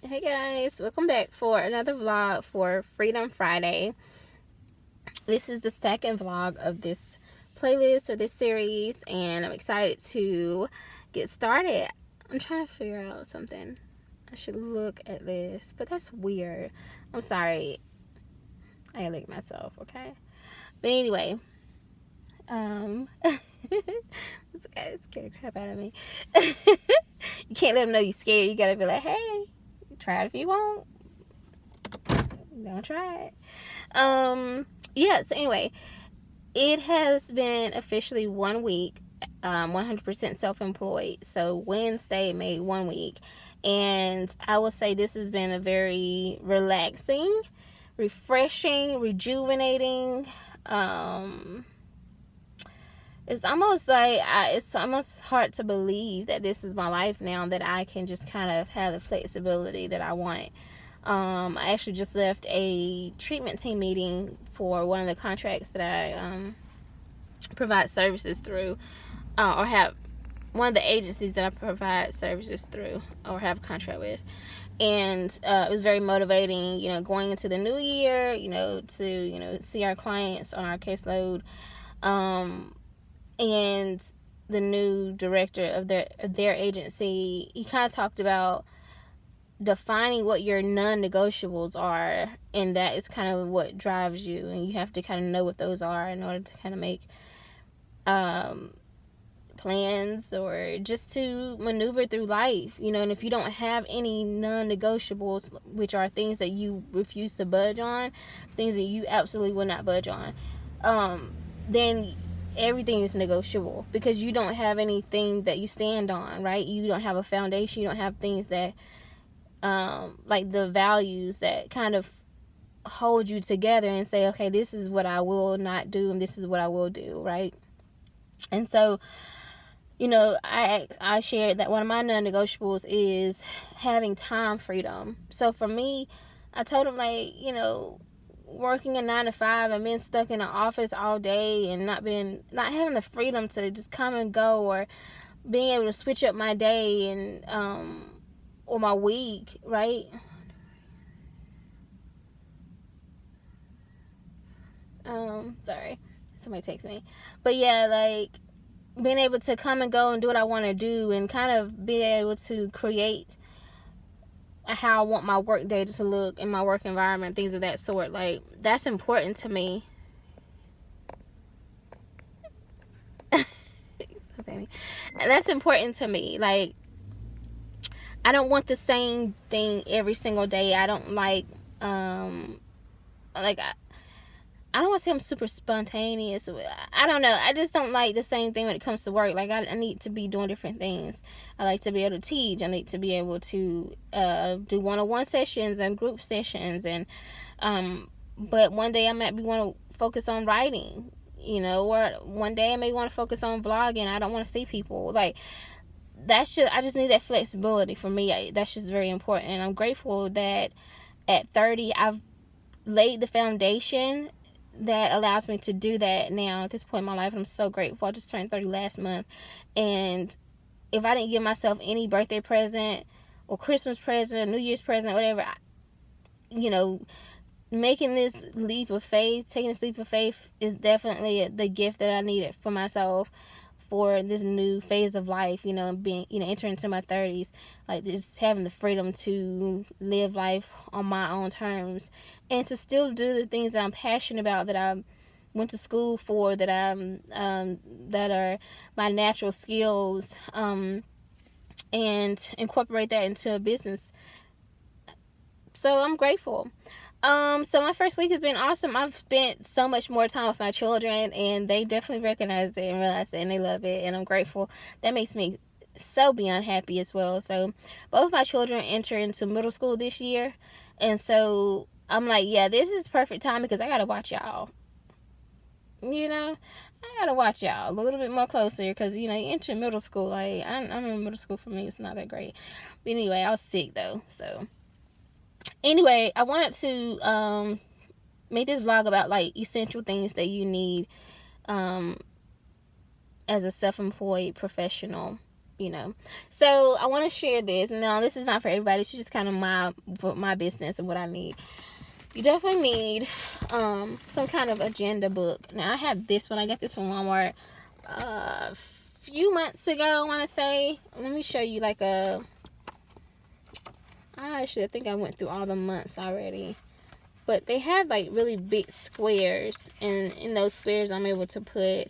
Hey guys, welcome back for another vlog for Freedom Friday. This is the second vlog of this playlist or this series, and I'm excited to get started. I'm trying to figure out something. I should look at this, but that's weird. I'm sorry. I gotta look at myself, okay? But anyway, this guy scared the crap out of me. You can't let them know you're scared. You gotta be like, hey, try it if you want. Don't try it. So anyway, it has been officially 1 week, 100% self-employed. So Wednesday made 1 week, and I will say this has been a very relaxing, refreshing, rejuvenating. It's almost like it's almost hard to believe that this is my life now, that I can just kind of have the flexibility that I want. I actually just left a treatment team meeting for one of the contracts that I provide services through, or have one of the agencies that I provide services through or have a contract with. And it was very motivating, going into the new year, to, see our clients on our caseload. And the new director of their agency, he kind of talked about defining what your non-negotiables are, and that is kind of what drives you, and you have to kind of know what those are in order to kind of make plans or just to maneuver through life, and if you don't have any non-negotiables, which are things that you refuse to budge on, things that you absolutely will not budge on, then everything is negotiable, because you don't have anything that you stand on, right? You don't have a foundation. You don't have things that like the values that kind of hold you together and say, okay, this is what I will not do and this is what I will do, right? And so, I shared that one of my non-negotiables is having time freedom. So for me, I told him, like, working a 9 to 5 and being stuck in an office all day and not having the freedom to just come and go, or being able to switch up my day and or my week, right? Sorry, somebody texted me. But yeah, like being able to come and go and do what I want to do, and kind of be able to create how I want my work day to look in my work environment, things of that sort. Like, that's important to me. That's important to me. Like, I don't want the same thing every single day. I don't like I don't want to say I'm super spontaneous. I don't know. I just don't like the same thing when it comes to work. Like, I need to be doing different things. I like to be able to teach. I need to be able to do one-on-one sessions and group sessions. And but one day I might want to focus on writing, or one day I may want to focus on vlogging. I don't want to see people. Like, I just need that flexibility for me. That's just very important. And I'm grateful that at 30, I've laid the foundation that allows me to do that now at this point in my life. I'm so grateful. I just turned 30 last month, and if I didn't give myself any birthday present or Christmas present, New Year's present, whatever, taking this leap of faith is definitely the gift that I needed for myself for this new phase of life, being, entering into my 30s, like just having the freedom to live life on my own terms, and to still do the things that I'm passionate about, that I went to school for, that that are my natural skills, and incorporate that into a business. So I'm grateful. So my first week has been awesome. I've spent so much more time with my children, and they definitely recognize it and realize it, and they love it, and I'm grateful. That makes me so beyond happy as well. So both my children enter into middle school this year, and so I'm like, yeah, this is perfect time, because I gotta watch y'all. I gotta watch y'all a little bit more closer, because you enter middle school. Like, I remember middle school for me was not that great. But anyway, I was sick though, so. Anyway, I wanted to make this vlog about, like, essential things that you need as a self-employed professional, So I want to share this. Now, this is not for everybody. It's just kind of my business and what I need. You definitely need some kind of agenda book. Now, I have this one. I got this from Walmart a few months ago, I want to say. Let me show you like I think I went through all the months already. But they have like really big squares, and in those squares I'm able to put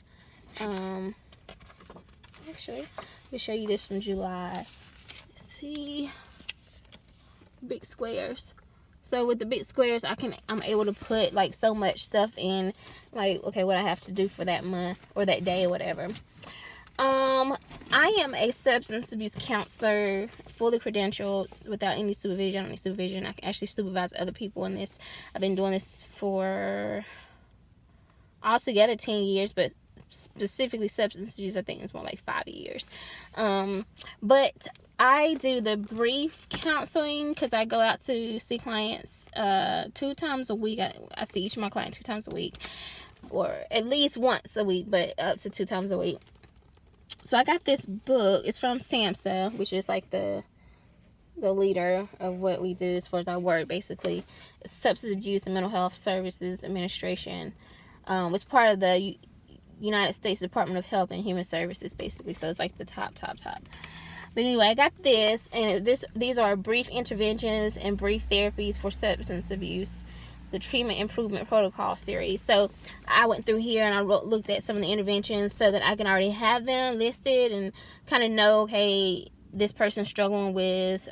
actually, let me show you this from July. See, big squares. So with the big squares, I'm able to put like so much stuff in, like, okay, what I have to do for that month or that day or whatever. I am a substance abuse counselor, fully credentialed, without any supervision. I can actually supervise other people in this. I've been doing this for altogether 10 years, but specifically substance abuse, I think it's more like 5 years. But I do the brief counseling because I go out to see clients 2 times a week. I see each of my clients 2 times a week, or at least once a week, but up to 2 times a week. So I got this book. It's from SAMHSA, which is like the leader of what we do as far as our work, basically. Substance Abuse and Mental Health Services Administration. It's part of the United States Department of Health and Human Services, basically. So it's like the top. But anyway, I got this, and these are brief interventions and brief therapies for substance abuse, the Treatment Improvement Protocol series. So I went through here and I looked at some of the interventions so that I can already have them listed and kind of know, okay, this person's struggling with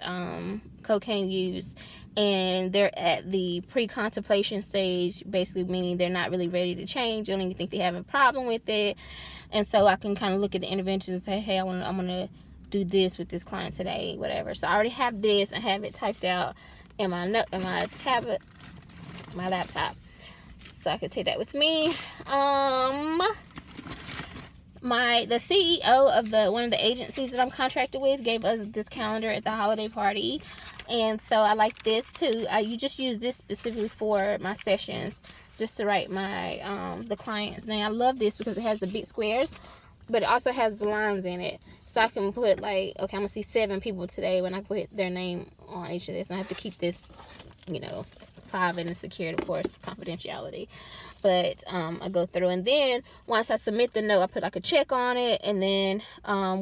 cocaine use, and they're at the pre-contemplation stage, basically meaning they're not really ready to change. They don't even think they have a problem with it. And so I can kind of look at the interventions and say, hey, I'm gonna do this with this client today, whatever. So I already have this. I have it typed out in my tablet, my laptop, so I could take that with me. The CEO of one of the agencies that I'm contracted with gave us this calendar at the holiday party, and so I like this too. You just use this specifically for my sessions, just to write my the clients' name. I love this because it has the big squares, but it also has the lines in it, so I can put like, okay, I'm gonna see 7 people today when I put their name on each of this, and I have to keep this, private and secured, of course, confidentiality. But I go through, and then once I submit the note, I put like a check on it, and then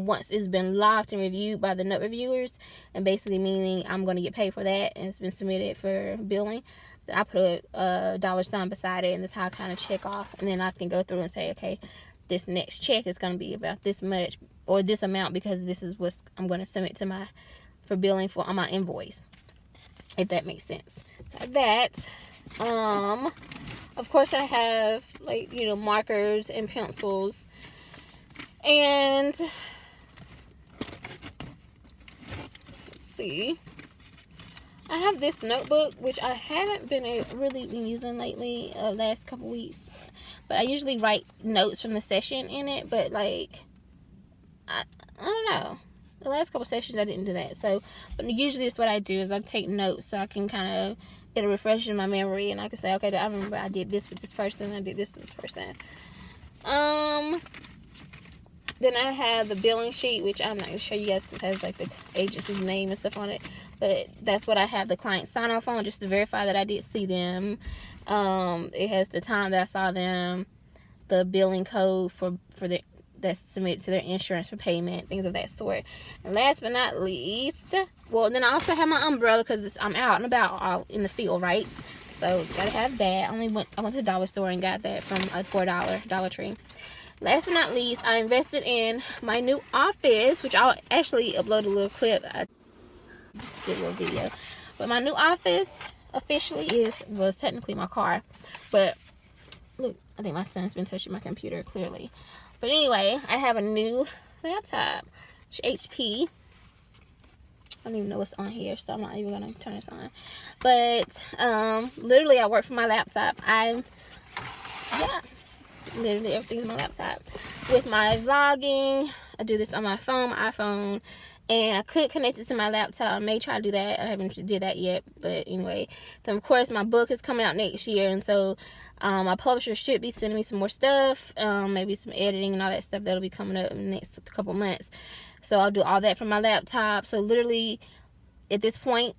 once it's been locked and reviewed by the note reviewers, and basically meaning I'm going to get paid for that, and it's been submitted for billing, then I put a $sign beside it, and that's how I kind of check off. And then I can go through and say, okay, this next check is going to be about this much or this amount, because this is what I'm going to submit to for billing on my invoice, if that makes sense. So that, of course, I have like, markers and pencils, and let's see, I have this notebook, which I haven't really been using lately, last couple weeks, but I usually write notes from the session in it. But like, I don't know, the last couple sessions I didn't do that. So, but usually it's what I do is I take notes so I can kind of get a refresh in my memory, and I can say, okay, I remember I did this with this person, I did this with this person. Then I have the billing sheet, which I'm not going to show you guys because it has like the agency's name and stuff on it. But that's what I have the client sign off on, just to verify that I did see them. It has the time that I saw them, the billing code that's submitted to their insurance for payment, things of that sort. And last but not least, well, then I also have my umbrella because I'm out and about out in the field, right? So gotta have that. I went to the dollar store and got that from a $4 Dollar Tree. Last but not least, I invested in my new office, which I'll actually upload a little clip. I just did a little video. But my new office officially was technically my car. But look, I think my son's been touching my computer clearly. But anyway, I have a new laptop. It's HP. I don't even know what's on here, so I'm not even going to turn this on. But literally, I work from my laptop. Literally everything's on my laptop. With my vlogging, I do this on my phone, my iPhone, and I could connect it to my laptop. I may try to do that. I haven't did that yet, but anyway. Then of course my book is coming out next year, and so my publisher should be sending me some more stuff, maybe some editing and all that stuff that'll be coming up in the next couple months. So I'll do all that from my laptop. So literally at this point,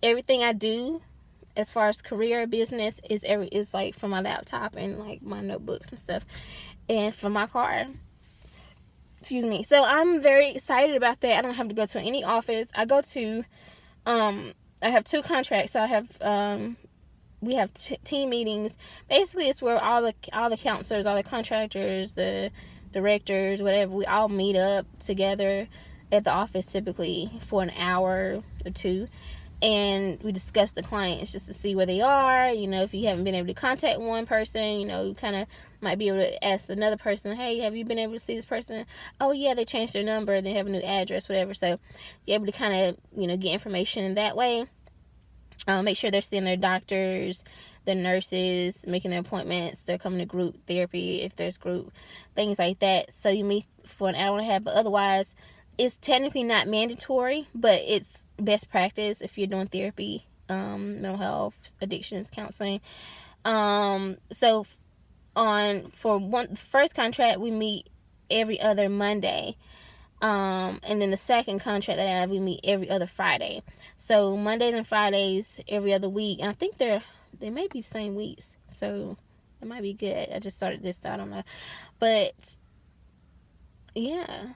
everything I do as far as career business is like from my laptop and like my notebooks and stuff, and from my car. Excuse me. So I'm very excited about that. I don't have to go to any office. I go to I have 2 contracts. So I have we have team meetings. Basically, it's where all the counselors, all the contractors, the directors, whatever, we all meet up together at the office typically for an hour or 2, and we discuss the clients just to see where they are. If you haven't been able to contact one person, you kind of might be able to ask another person, hey, have you been able to see this person? Oh yeah, they changed their number, they have a new address, whatever. So you're able to kind of get information in that way. Make sure they're seeing their doctors, their nurses, making their appointments, they're coming to group therapy if there's group, things like that. So you meet for an hour and a half, but otherwise it's technically not mandatory, but it's best practice if you're doing therapy, mental health, addictions, counseling. So for the first contract, we meet every other Monday. And then the second contract that I have, we meet every other Friday. So Mondays and Fridays every other week. And I think they may be the same weeks. So it might be good. I just started this, so I don't know. But yeah.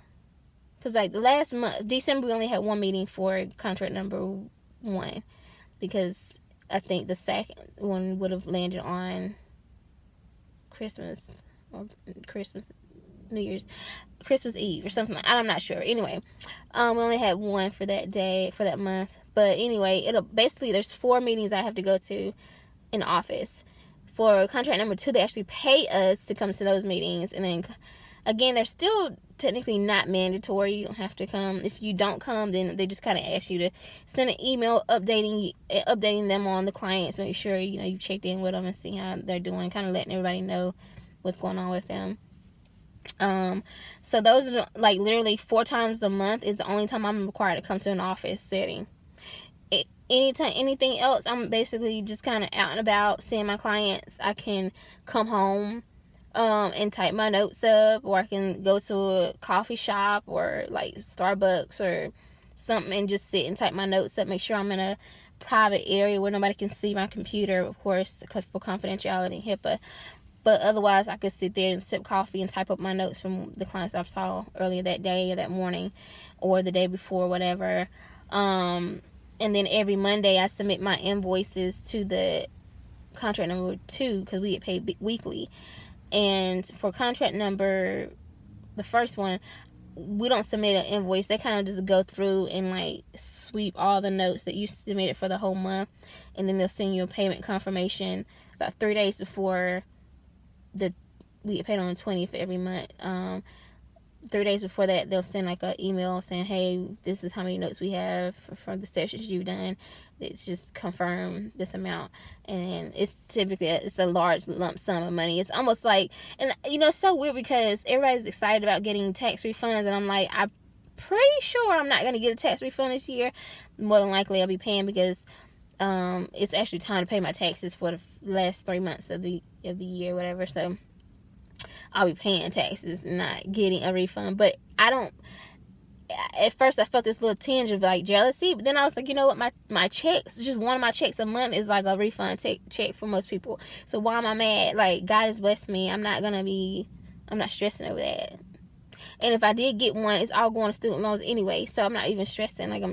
Because like the last month, December, we only had 1 meeting for contract number 1. Because I think the second one would have landed on Christmas New Year's, Christmas Eve or something. I'm not sure. Anyway, we only had 1 for that day, for that month. But anyway, basically there's 4 meetings I have to go to in the office. For contract number 2, they actually pay us to come to those meetings. And then again, they're still technically not mandatory. You don't have to come. If you don't come, then they just kind of ask you to send an email updating them on the clients, make sure you checked in with them and see how they're doing, kind of letting everybody know what's going on with them. So those are like literally 4 times a month is the only time I'm required to come to an office setting. Anything else, I'm basically just kind of out and about seeing my clients. I can come home and type my notes up, or I can go to a coffee shop or like Starbucks or something and just sit and type my notes up. Make sure I'm in a private area where nobody can see my computer, of course, for confidentiality, HIPAA. But otherwise, I could sit there and sip coffee and type up my notes from the clients I saw earlier that day or that morning or the day before, whatever. And then every Monday, I submit my invoices to the contract number 2 because we get paid weekly. And for contract number, the first one, we don't submit an invoice. They kind of just go through and like sweep all the notes that you submitted for the whole month. And then they'll send you a payment confirmation about 3 days before we get paid on the 20th every month. 3 days before that, they'll send like an email saying, hey, this is how many notes we have for the sessions you've done. It's just confirm this amount. And it's typically it's a large lump sum of money. It's almost like, and it's so weird because everybody's excited about getting tax refunds, and I'm like, I'm pretty sure I'm not going to get a tax refund this year. More than likely I'll be paying because it's actually time to pay my taxes for the last 3 months of the year, whatever. So I'll be paying taxes, not getting a refund. But at first I felt this little tinge of like jealousy, but then I was like, you know what, my checks, just one of my checks a month is like a refund check for most people. So why am I mad? Like, God has blessed me. I'm not stressing over that. And if I did get one, it's all going to student loans anyway, so I'm not even stressing. Like,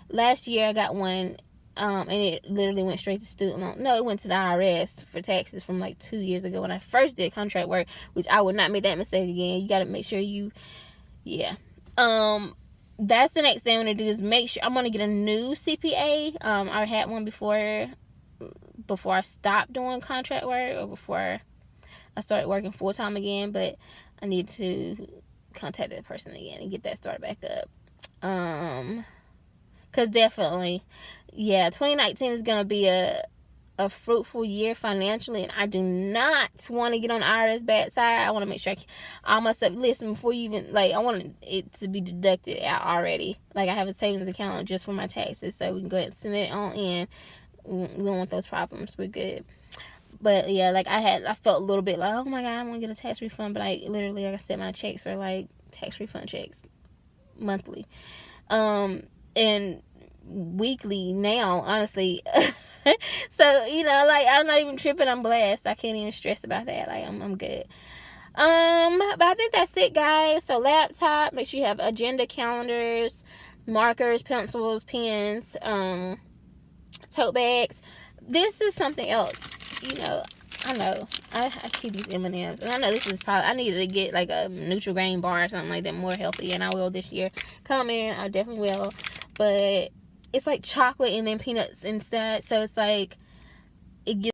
last year I got one, and it literally went straight to student loan. No, it went to the IRS for taxes from like 2 years ago when I first did contract work, which I would not make that mistake again. You got to make sure that's the next thing I'm going to do, is make sure I'm going to get a new CPA. I had one before I stopped doing contract work, or before I started working full-time again, but I need to contact that person again and get that started back up. Because definitely, 2019 is going to be a fruitful year financially, and I do not want to get on the IRS bad side. I want to make sure all my stuff, listen, before you even, like, I want it to be deducted out already. Like, I have a savings account just for my taxes, so we can go ahead and send it on in. We don't want those problems. We're good. But yeah, like, I felt a little bit like, oh my God, I want to get a tax refund, but like, literally, like I said, my checks are like tax refund checks monthly, and weekly now, honestly. So, you know, like, I'm not even tripping, I'm blessed. I can't even stress about that. Like, I'm good. But I think that's it, guys. So laptop, make sure you have agenda, calendars, markers, pencils, pens, tote bags. This is something else, you know. I know I keep these M&Ms, and I know this is probably, I needed to get like a neutral grain bar or something like that, more healthy, and I will this year. Coming, I definitely will. But it's like chocolate and then peanuts instead, so it's like, it gives,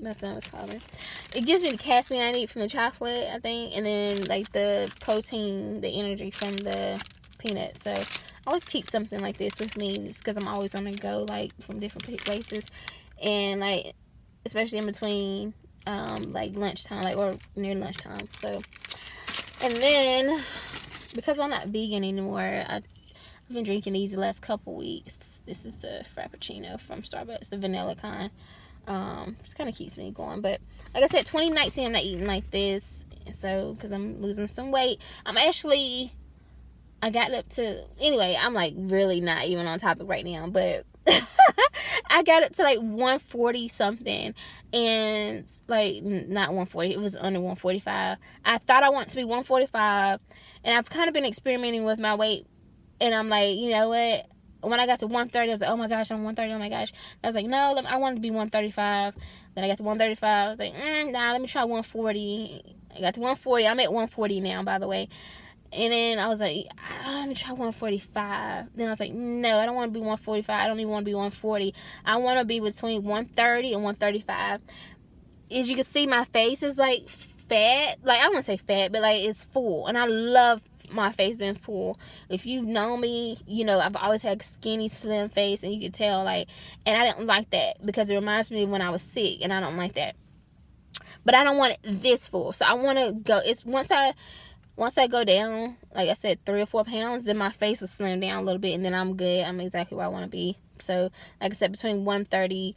my son was calling, it gives me the caffeine I need from the chocolate, I think, and then like the protein, the energy from the peanuts. So I always keep something like this with me, just because I'm always on the go, like from different places, and like especially in between like lunchtime, like, or near lunchtime. So, and then because I'm not vegan anymore, I've been drinking these the last couple weeks. This is the Frappuccino from Starbucks, the vanilla kind. Just kind of keeps me going. But like I said, 2019 I'm not eating like this, so because I'm losing some weight. I got up to, anyway, I'm like really not even on topic right now, but I got up to like 140 something, and like, not 140, it was under 145. I thought I wanted to be 145, and I've kind of been experimenting with my weight, and I'm like, you know what, when I got to 130, I was like, oh my gosh, I'm 130, oh my gosh. I was like, no, I wanted to be 135. Then I got to 135, I was like, nah, let me try 140. I got to 140, I'm at 140 now, by the way. And then I was like, let me try 145. Then I was like, no, I don't want to be 145. I don't even want to be 140. I want to be between 130 and 135. As you can see, my face is like fat. Like, I don't want to say fat, but like, it's full. And I love my face being full. If you've known me, you know I've always had skinny, slim face, and you can tell, like, and I didn't like that because it reminds me of when I was sick, and I don't like that. But I don't want it this full. So I want to go, it's once I go down, like I said, 3 or 4 pounds, then my face will slim down a little bit, and then I'm good. I'm exactly where I want to be. So, like I said, between 130,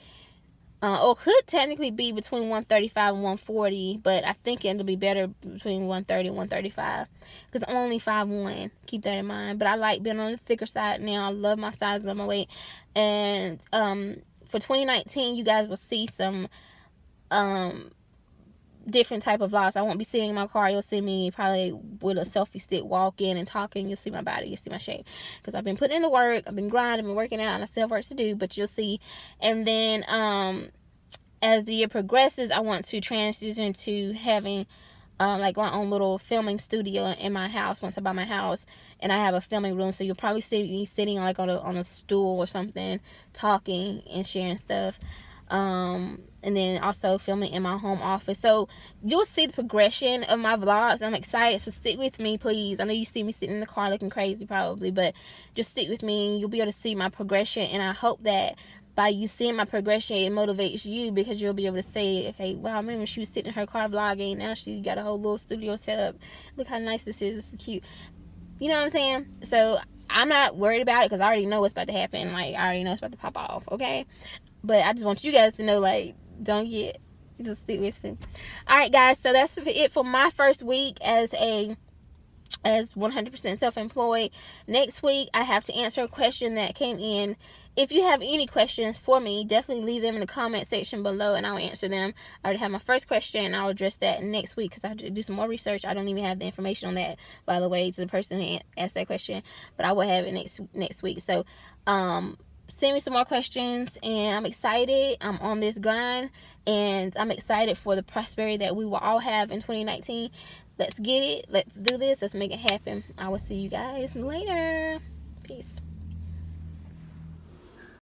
or could technically be between 135 and 140, but I think it'll be better between 130 and 135, because I'm only 5'1". Keep that in mind. But I like being on the thicker side now. I love my size, love my weight. And for 2019, you guys will see some different type of vlogs. I won't be sitting in my car. You'll see me probably with a selfie stick walking and talking. You'll see my body, you'll see my shape, because I've been putting in the work, I've been grinding, I've been working out, and I still have work to do, but you'll see. And then as the year progresses, I want to transition to having like my own little filming studio in my house once I buy my house, and I have a filming room. So you'll probably see me sitting like on a stool or something, talking and sharing stuff. And then also filming in my home office. So you'll see the progression of my vlogs. I'm excited, so stick with me, please. I know you see me sitting in the car looking crazy probably, but just stick with me. You'll be able to see my progression, and I hope that by you seeing my progression, it motivates you, because you'll be able to say, okay, wow, I remember she was sitting in her car vlogging, now she got a whole little studio set up. Look how nice this is. This is cute. You know what I'm saying? So I'm not worried about it, because I already know what's about to happen. Like, I already know it's about to pop off, okay? But I just want you guys to know, like, don't get, just stick with me. Alright, guys, so that's it for my first week as 100% self-employed. Next week, I have to answer a question that came in. If you have any questions for me, definitely leave them in the comment section below, and I'll answer them. I already have my first question, and I'll address that next week, because I have to do some more research. I don't even have the information on that, by the way, to the person who asked that question, but I will have it next week. So, send me some more questions, and I'm excited. I'm on this grind, and I'm excited for the prosperity that we will all have in 2019. Let's get it. Let's do this. Let's make it happen. I will see you guys later. Peace.